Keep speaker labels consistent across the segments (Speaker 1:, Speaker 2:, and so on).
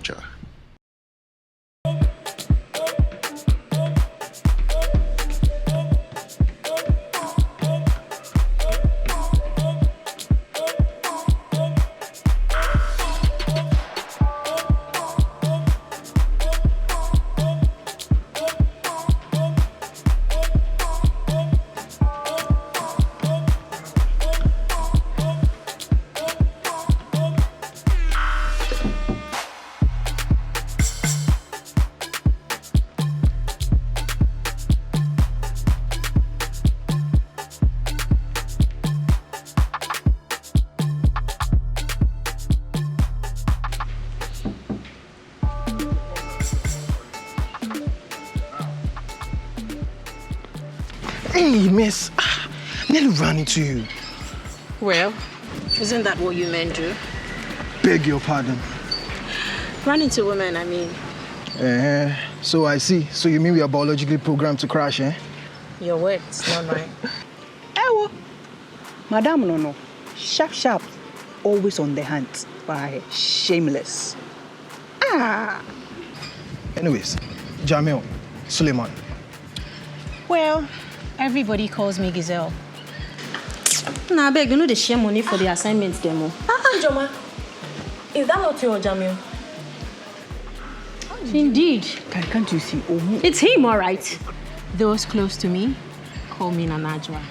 Speaker 1: Umoja. Hey, miss. Nearly ran into you.
Speaker 2: Well, isn't that what you men do?
Speaker 1: Beg your pardon.
Speaker 2: Run into women, I mean.
Speaker 1: So I see. So you mean we are biologically programmed to crash, eh?
Speaker 2: Your words, not mine.
Speaker 3: Ewo. Madam no. Sharp, sharp. Always on the hunt. Why? Shameless.
Speaker 1: Anyways, Jamil, Suleiman.
Speaker 2: Well, everybody calls me Giselle. Nah, I beg, you know they share money for the assignments demo.
Speaker 4: Ijeoma, is that not your Jamil?
Speaker 2: Indeed.
Speaker 3: Can't you see?
Speaker 2: It's him, all right. Those close to me call me Nanajwa.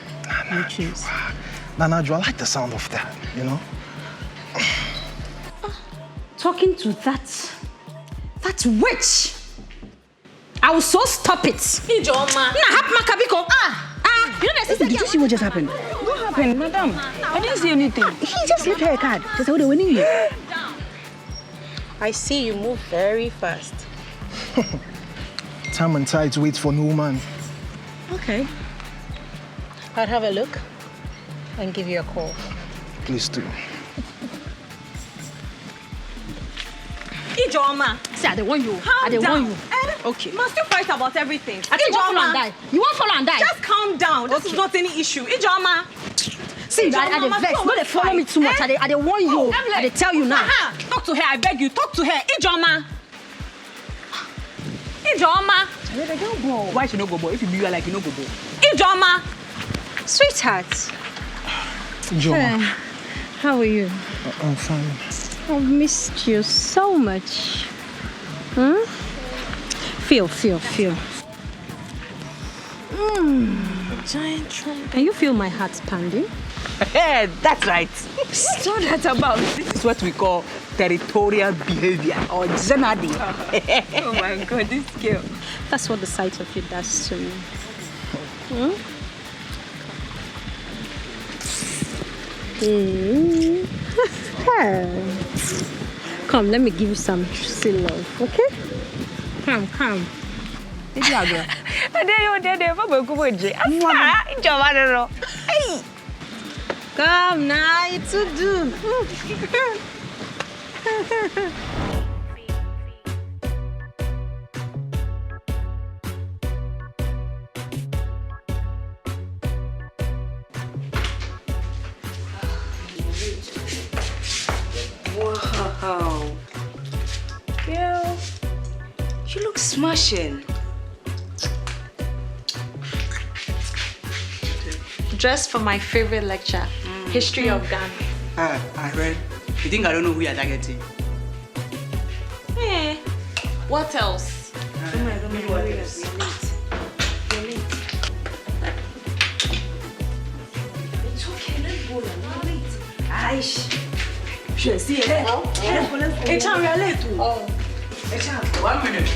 Speaker 2: You choose.
Speaker 1: Nanajwa, I like the sound of that, you know?
Speaker 2: Talking to that witch. I will so stop it.
Speaker 4: Ijeoma.
Speaker 2: You know the
Speaker 3: Did you see what just happened? What happened, madam? I didn't see anything. He just slipped her a card. She said, "What are winning you?"
Speaker 2: I see you move very fast.
Speaker 1: Time and tide waits for no man.
Speaker 2: Okay. I'll have a look and give you a call.
Speaker 1: Please do.
Speaker 4: Ijeoma.
Speaker 2: See, I don't want you.
Speaker 4: Calm
Speaker 2: I don't
Speaker 4: down.
Speaker 2: want you.
Speaker 4: Okay. Must you fight about everything?
Speaker 2: I think you want to follow and die. You want to follow and die?
Speaker 4: Just calm down. This is not any issue. Ijeoma.
Speaker 2: See, I dey vex. No, they follow me too much. I dey warn you. I dey tell you now.
Speaker 4: Talk to her. I beg you. Talk to her. Ijeoma. Ijeoma.
Speaker 3: Why should you no go boy? If you be like you no go boy.
Speaker 4: Ijeoma.
Speaker 2: Sweetheart.
Speaker 1: Ijeoma.
Speaker 2: How are you?
Speaker 1: I'm fine.
Speaker 2: I've missed you so much. Feel.
Speaker 4: Giant trumpet.
Speaker 2: Can you feel my heart pounding?
Speaker 3: Hey, that's right. So that's about. This is what we call territorial behavior or zenadi.
Speaker 4: Oh my God, this girl.
Speaker 2: That's what the sight of you does to me. Come, let me give you some juicy love, okay? Come.
Speaker 4: Hey.
Speaker 2: Come now, it's to do.
Speaker 4: Wow. Girl, you look smashing.
Speaker 2: Dressed for my favorite lecture, History of Ghana.
Speaker 3: I read. You think I don't know who you're targeting?
Speaker 2: Hey, what else?
Speaker 4: Oh my God,
Speaker 2: You're late. It's okay, let's go now. You're late.
Speaker 4: Aish. Je sais, et tu en es tout.
Speaker 2: Oh.
Speaker 3: 1 minute.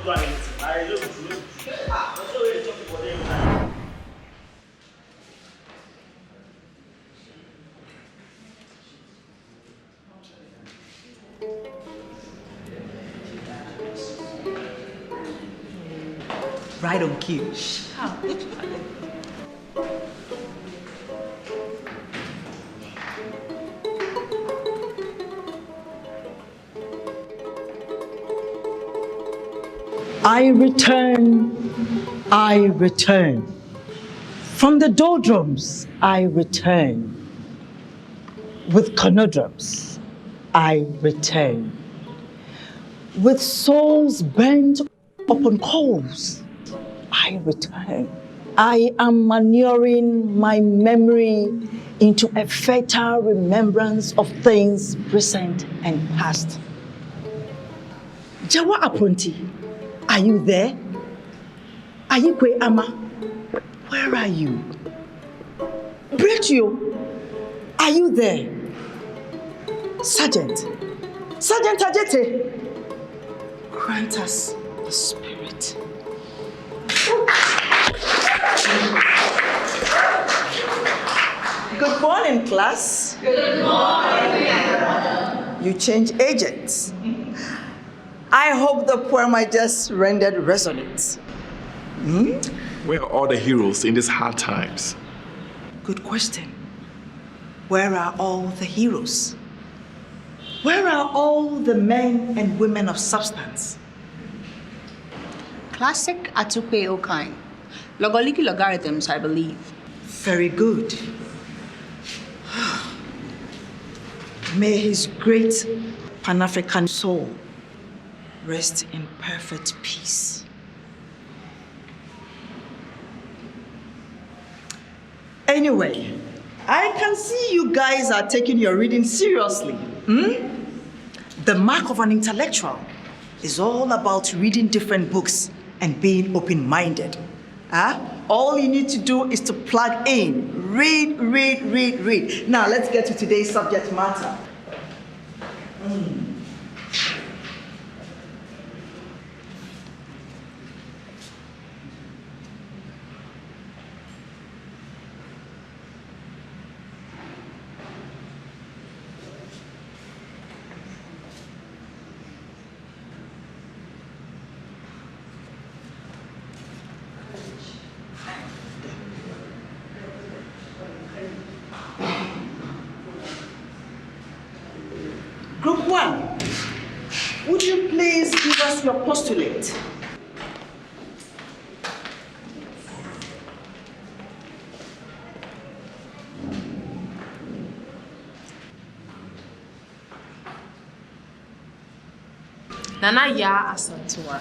Speaker 3: Right on cue. I return. From the doldrums, I return. With conundrums, I return. With souls bent upon coals, I return. I am manuring my memory into a fertile remembrance of things recent and past. Jawa Aponti, are you there? Ayikwe Ama, where are you? Bretio, are you there? Sergeant Ajete, grant us the spirit. Good morning, class. Good morning. You change agents. I hope the poem I just rendered resonates.
Speaker 5: Where are all the heroes in these hard times?
Speaker 3: Good question. Where are all the heroes? Where are all the men and women of substance?
Speaker 6: Classic Atukwe Okine. Logoliki logarithms, I believe.
Speaker 3: Very good. May his great Pan-African soul rest in perfect peace. Anyway, I can see you guys are taking your reading seriously. The mark of an intellectual is all about reading different books and being open-minded. All you need to do is to plug in. Read. Now, let's get to today's subject matter. Group 1, would you please give us your postulate?
Speaker 7: Nana ya asantua.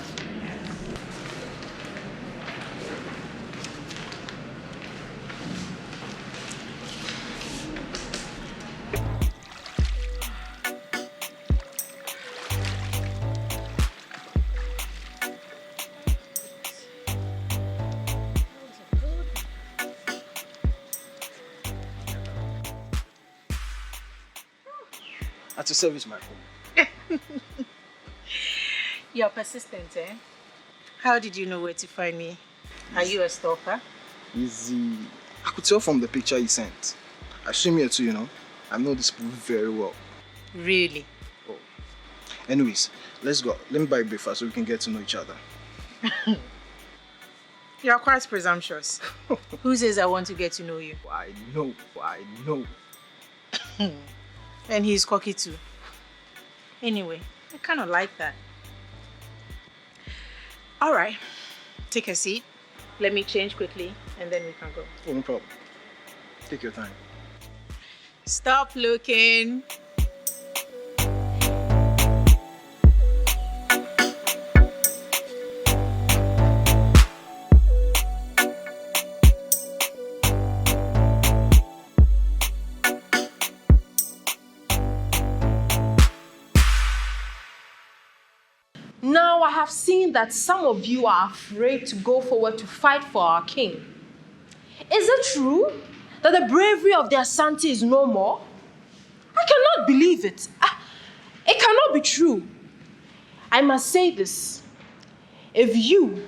Speaker 1: At your service, my friend.
Speaker 2: You're persistent, eh? How did you know where to find me? Are you a stalker?
Speaker 1: Easy. I could tell from the picture you sent. I swim here too, you know. I know this people very well.
Speaker 2: Really?
Speaker 1: Oh. Anyways, let's go. Let me buy breakfast so we can get to know each other.
Speaker 2: You're quite presumptuous. Who says I want to get to know you?
Speaker 1: I know.
Speaker 2: And he's cocky too. Anyway, I kind of like that. All right, take a seat. Let me change quickly and then we can go.
Speaker 1: Oh, no problem. Take your time.
Speaker 2: Stop looking.
Speaker 7: Now I have seen that some of you are afraid to go forward to fight for our king. Is it true that the bravery of the Asante is no more? I cannot believe it. It cannot be true. I must say this. if you,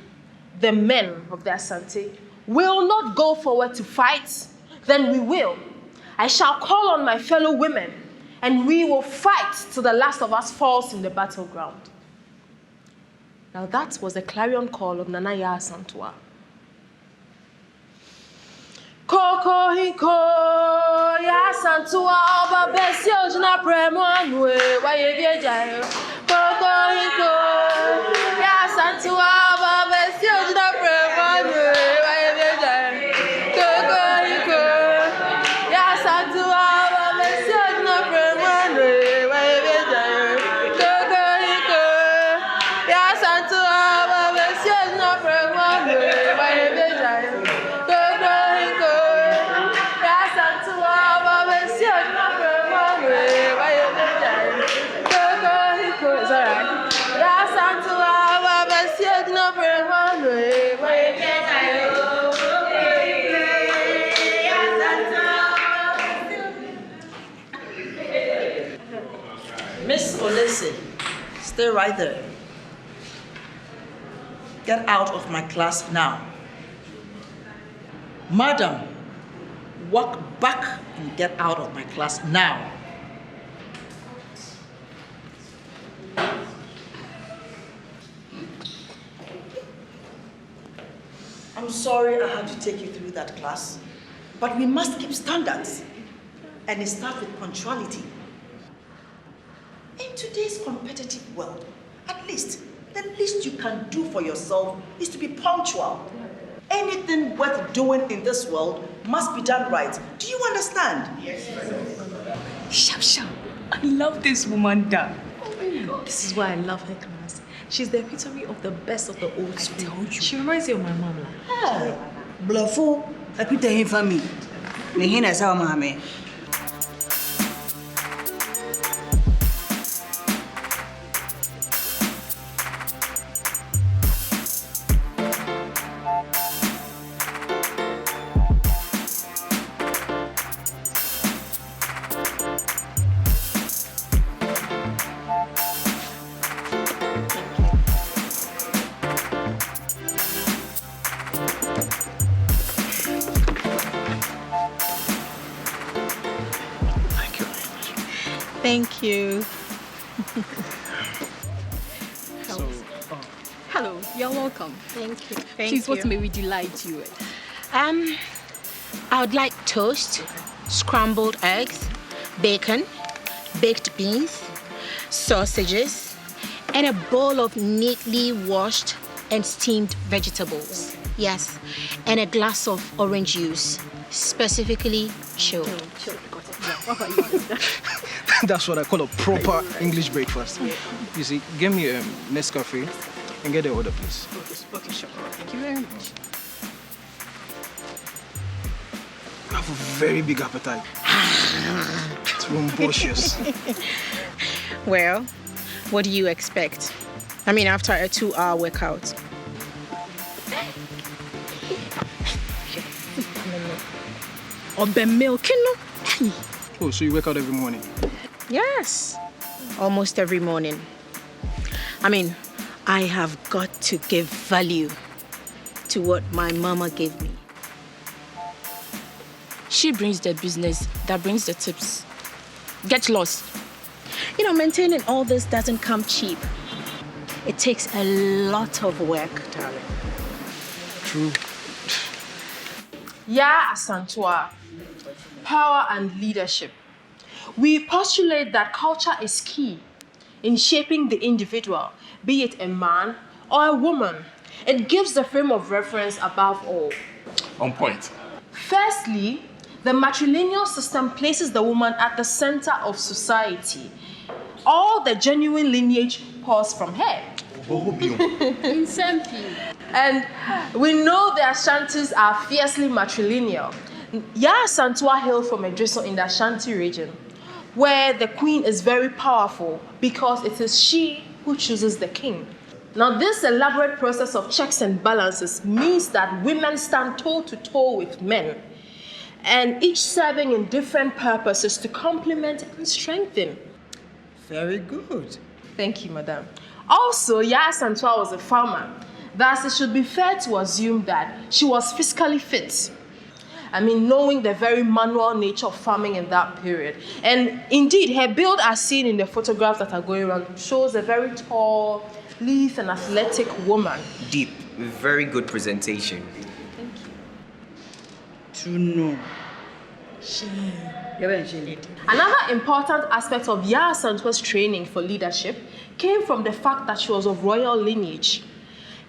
Speaker 7: the men of the Asante, will not go forward to fight, then we will. I shall call on my fellow women, and we will fight till the last of us falls in the battleground. Now that was the clarion call of Nana Ya Asantua. Koko hiko ya Asantua oba besi ojina premo anwe wa yebie jayo. Koko hiko ya Asantua oba besi ojina premo anwe wa yebie jayo. Koko hiko ya Asantua oba besi ojina premo anwe wa yebie jayo. Koko hiko ya Asantua oba besi ojina premo anwe wa yebie jayo.
Speaker 3: Miss Olese, stay right there. Get out of my class now. Madam, walk back and get out of my class now. I'm sorry I had to take you through that class, but we must keep standards, and it starts with punctuality. In today's competitive world, at least, the least you can do for yourself is to be punctual. Anything worth doing in this world must be done right. Do you understand? Yes.
Speaker 4: Shab Shab, I love this woman, Da. This is why I love her class. She's the epitome of the best of the old school. She reminds me of my mom.
Speaker 8: Ah, Bluffo, I put him for me. Nehina saw mommy.
Speaker 2: Thank you.
Speaker 9: Hello, you're welcome.
Speaker 2: Thank you.
Speaker 9: Please, what may we delight you with?
Speaker 2: I would like toast, scrambled eggs, bacon, baked beans, sausages, and a bowl of neatly washed and steamed vegetables. Yes, and a glass of orange juice, specifically chilled.
Speaker 1: That's what I call a proper English breakfast. You see, give me a Nescafe and get the order, please.
Speaker 9: Okay, sure. Thank you very much.
Speaker 1: I have a very big appetite. It's rambunctious.
Speaker 2: Well, what do you expect? I mean, after a 2-hour workout.
Speaker 1: Oh, so you work out every morning?
Speaker 2: Yes, almost every morning. I mean, I have got to give value to what my mama gave me.
Speaker 9: She brings the business, that brings the tips. Get lost.
Speaker 2: You know, maintaining all this doesn't come cheap. It takes a lot of work, darling.
Speaker 1: True.
Speaker 7: Ya Asantua, power and leadership. We postulate that culture is key in shaping the individual, be it a man or a woman. It gives the frame of reference above all.
Speaker 5: On point.
Speaker 7: Firstly, the matrilineal system places the woman at the center of society. All the genuine lineage pours from her. And we know the Ashantis are fiercely matrilineal. Ya Asantua hail from a drizzle in the Ashanti region, where the queen is very powerful because it is she who chooses the king. Now, this elaborate process of checks and balances means that women stand toe-to-toe with men, and each serving in different purposes to complement and strengthen.
Speaker 3: Very good.
Speaker 7: Thank you, madam. Also, Ya Asantua was a farmer. Thus, it should be fair to assume that she was physically fit. I mean, knowing the very manual nature of farming in that period. And indeed, her build, as seen in the photographs that are going around, shows a very tall, lithe, and athletic woman.
Speaker 10: Deep. Very good presentation.
Speaker 7: Thank you.
Speaker 3: To know.
Speaker 7: Another important aspect of Yaa Asantew's training for leadership came from the fact that she was of royal lineage.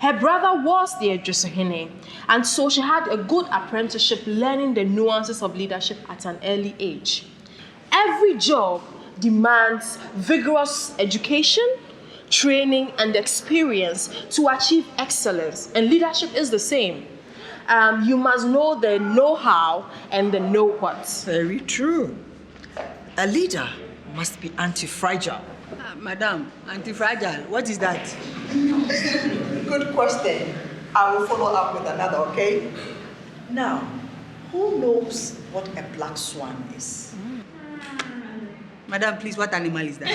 Speaker 7: Her brother was the Ejosohene, and so she had a good apprenticeship learning the nuances of leadership at an early age. Every job demands vigorous education, training, and experience to achieve excellence, and leadership is the same. You must know the know-how and the know-what.
Speaker 3: Very true. A leader must be anti-fragile.
Speaker 8: Madam, anti-fragile, what is that?
Speaker 3: Good question. I will follow up with another, okay? Now, who knows what a black swan is?
Speaker 8: Madam, please, what animal is that?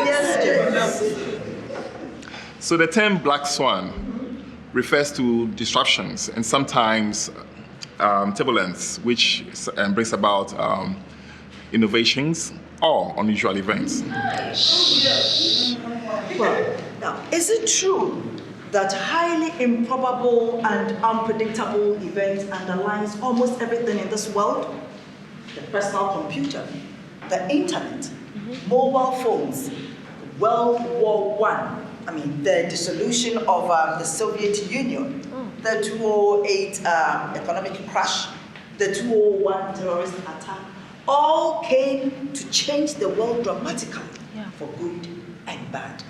Speaker 3: Yes.
Speaker 5: So the term black swan refers to disruptions and sometimes turbulence, which brings about innovations or unusual events.
Speaker 3: Well, now, is it true that highly improbable and unpredictable events underlies almost everything in this world? The personal computer, the internet, mobile phones, World War I, the dissolution of the Soviet Union, the 2008 economic crash, the 2001 terrorist attack, all came to change the world dramatically for good and bad.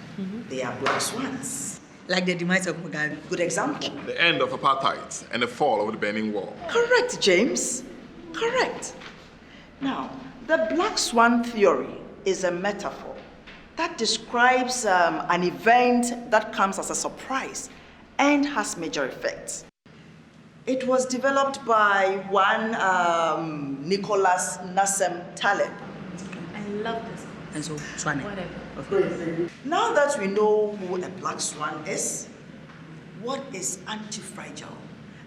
Speaker 3: They are black swans.
Speaker 8: Like the demise of Mugabe.
Speaker 3: Good example.
Speaker 5: The end of apartheid and the fall of the Berlin Wall.
Speaker 3: Correct, James. Correct. Now, the black swan theory is a metaphor that describes an event that comes as a surprise and has major effects. It was developed by one Nicholas Nassim Taleb.
Speaker 4: I love this.
Speaker 8: And so, swan.
Speaker 4: Whatever.
Speaker 3: Now that we know who a black swan is, what is anti-fragile?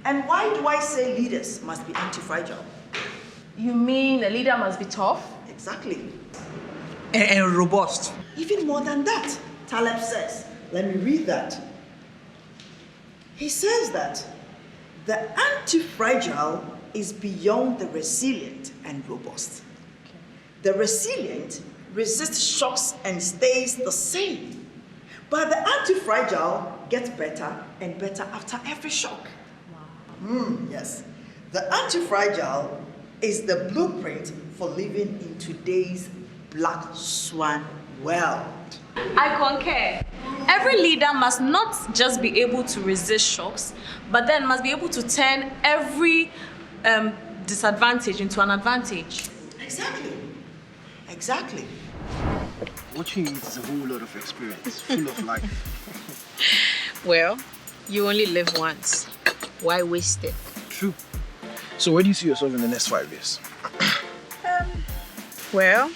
Speaker 3: And why do I say leaders must be anti-fragile?
Speaker 7: You mean a leader must be tough?
Speaker 3: Exactly.
Speaker 8: And robust.
Speaker 3: Even more than that, Taleb says. Let me read that. He says that the anti-fragile is beyond the resilient and robust. The resilient resists shocks and stays the same. But the anti-fragile gets better and better after every shock. Wow. Yes. The anti-fragile is the blueprint for living in today's black swan world.
Speaker 4: I concur. Every leader must not just be able to resist shocks, but then must be able to turn every disadvantage into an advantage.
Speaker 3: Exactly. Exactly.
Speaker 1: What you need is a whole lot of experience, full of life.
Speaker 2: Well, you only live once. Why waste it?
Speaker 1: True. So where do you see yourself in the next 5 years?
Speaker 2: Well,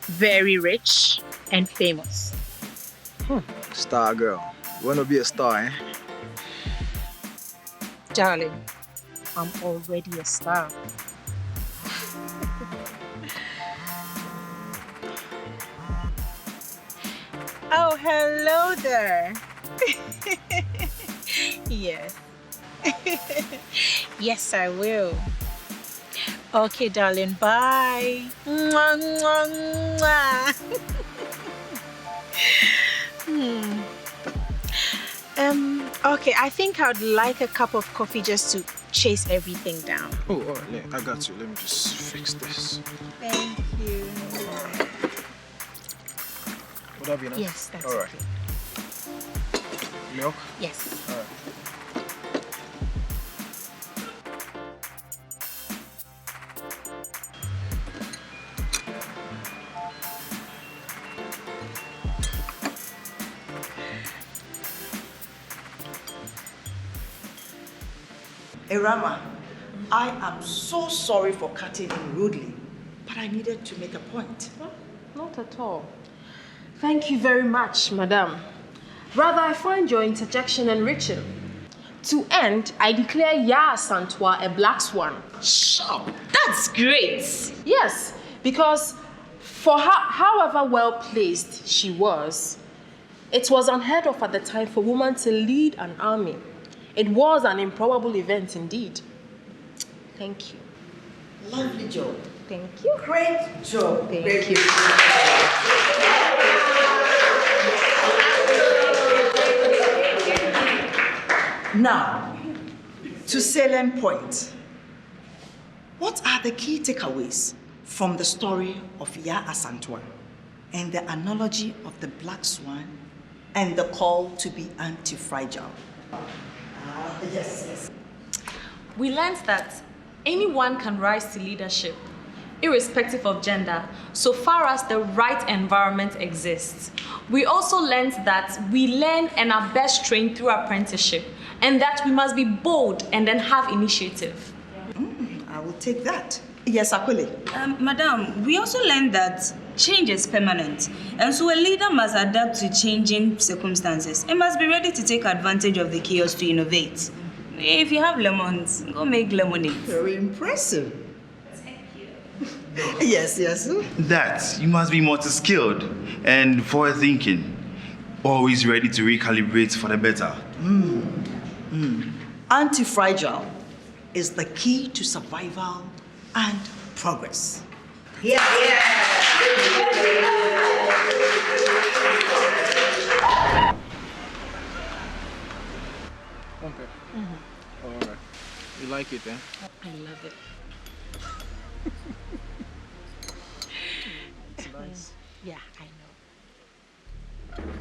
Speaker 2: very rich and famous.
Speaker 1: Star girl. You wanna be a star, eh?
Speaker 2: Darling, I'm already a star. Oh, hello there. Yes. Yes, I will. Okay, darling, bye. Mwah, mwah, mwah. Okay, I think I'd like a cup of coffee just to chase everything down.
Speaker 1: Oh, all right, I got you. Let me just fix this.
Speaker 2: Thank you.
Speaker 1: Would that be enough?
Speaker 2: Yes, that's
Speaker 1: all right.
Speaker 2: okay.
Speaker 1: Milk?
Speaker 2: Yes.
Speaker 1: All right.
Speaker 3: Irama, I am so sorry for cutting in rudely, but I needed to make a point.
Speaker 7: Not at all. Thank you very much, madam. Rather, I find your interjection enriching. To end, I declare Ya Asantwa a black swan.
Speaker 4: Sharp. That's great.
Speaker 7: Yes, because for her, however well placed she was, it was unheard of at the time for a woman to lead an army. It was an improbable event indeed. Thank you.
Speaker 3: Lovely job.
Speaker 7: Thank you.
Speaker 3: Great job.
Speaker 7: Thank you.
Speaker 3: Now, to salient point. What are the key takeaways from the story of Ya Asantwa and the analogy of the black swan and the call to be anti-fragile? Yes.
Speaker 4: We learned that anyone can rise to leadership, irrespective of gender, so far as the right environment exists. We also learned that we learn and are best trained through apprenticeship, and that we must be bold and then have initiative.
Speaker 3: I will take that. Yes, Akwele.
Speaker 8: Madam, we also learned that change is permanent, and so a leader must adapt to changing circumstances and must be ready to take advantage of the chaos to innovate. If you have lemons, go make lemonade.
Speaker 3: Very impressive. Thank you. Yes.
Speaker 11: That you must be multi-skilled and forward-thinking, always ready to recalibrate for the better.
Speaker 3: Anti-fragile is the key to survival and progress. Yeah.
Speaker 1: Okay. All right. You like it, eh?
Speaker 2: I love it.
Speaker 1: It's nice.
Speaker 2: Yeah, I know.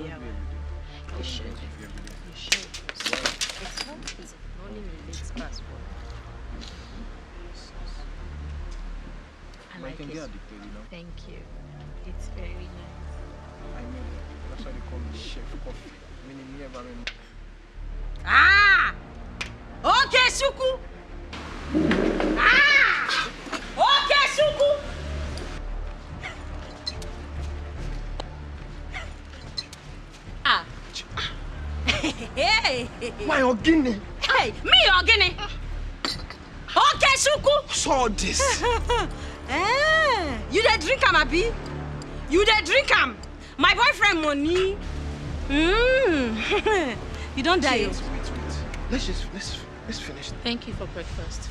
Speaker 1: Yeah.
Speaker 2: You should. You should. It's not easy. Only me this passport. I like
Speaker 1: can
Speaker 2: it.
Speaker 1: get addicted, you know.
Speaker 2: Thank you. It's very nice.
Speaker 1: I know. That's why they call me Chef Coffee. Meaning me ever.
Speaker 8: Ah! Okay, Shuku! Ah! Okay, Shuku! Ah! Hey!
Speaker 1: Why Ogini?
Speaker 8: Hey, me Ogini! Okay, Shuku!
Speaker 1: Saw this.
Speaker 8: You dey drink am, abi? You dey drink am? My boyfriend money. You don't die.
Speaker 1: Wait. Let's finish.
Speaker 2: Thank you for breakfast.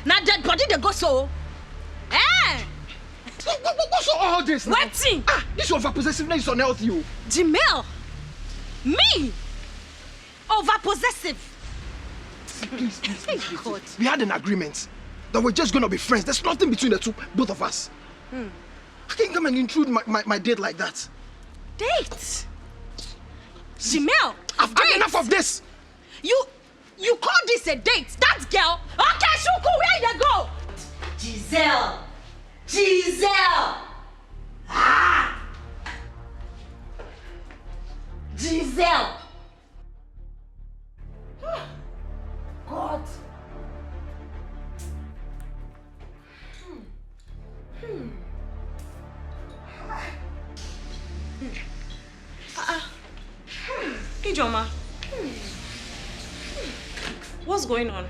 Speaker 8: Now dead body they go so.
Speaker 1: What's all this now?
Speaker 8: Wetin?
Speaker 1: This over-possessiveness is unhealthy, you.
Speaker 8: Giselle? Me? Over-possessive?
Speaker 1: Please. We had an agreement that we're just gonna be friends. There's nothing between the two, both of us. I can't come and intrude my date like that.
Speaker 8: Date? Giselle?
Speaker 1: I've had enough of this.
Speaker 8: You call this a date? That girl? Okay, Shuku, where you go? Giselle! Ah! Giselle! God!
Speaker 4: Ijeoma. What's going on?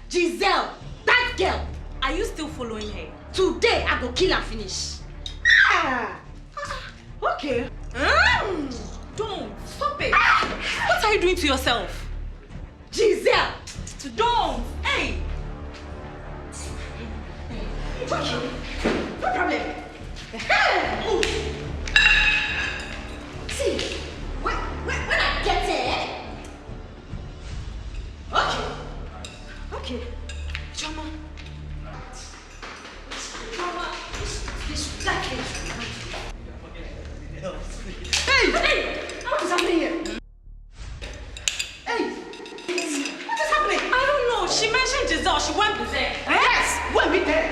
Speaker 8: Giselle! That girl!
Speaker 4: Are you still following her?
Speaker 8: Today I go kill and finish.
Speaker 4: Okay. Don't. Stop it. What are you doing to yourself?
Speaker 8: Giselle!
Speaker 4: Don't. Hey.
Speaker 8: Okay. No problem. See, when I get there. Okay. Ijeoma. Hey! What is happening here? Hey! What is happening?
Speaker 4: I don't know. She mentioned Giselle. She went there.
Speaker 8: Yes! Wait, be there.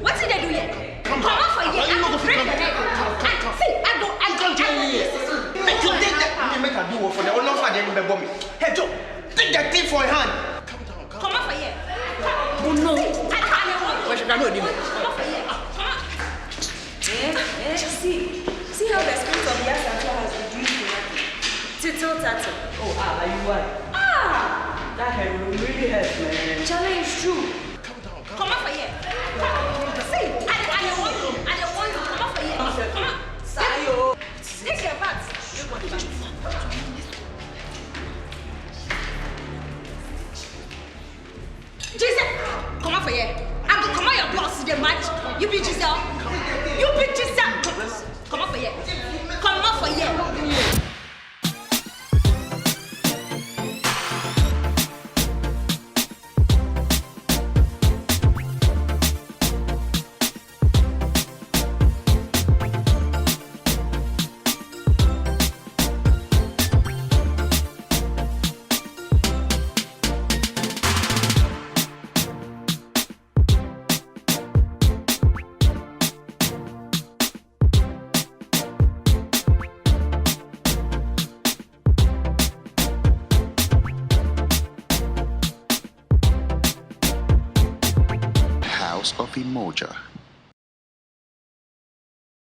Speaker 8: What did they do here? Come on for here. I will break the head. See, I go.
Speaker 1: Make you take that. Make her do what for the honor for the enemy. Hey, Joe, take that thing for a hand.
Speaker 8: Come on for here. Oh no.
Speaker 6: What should I do?
Speaker 8: Come on for here. Come on. See how the spirit of the Asantwa has reduced to tittle tattle.
Speaker 12: Oh, are you what? That hair really hurts, man.
Speaker 8: Charlie, it's true. Come on for here. See, I don't want you. Come on for here. Come on.
Speaker 12: Sayo.
Speaker 8: Take your bats. Giselle, come on for here. I'm going to come on your boss today, match. You be Giselle. Come on for here. Come on for here.
Speaker 13: Of Umoja.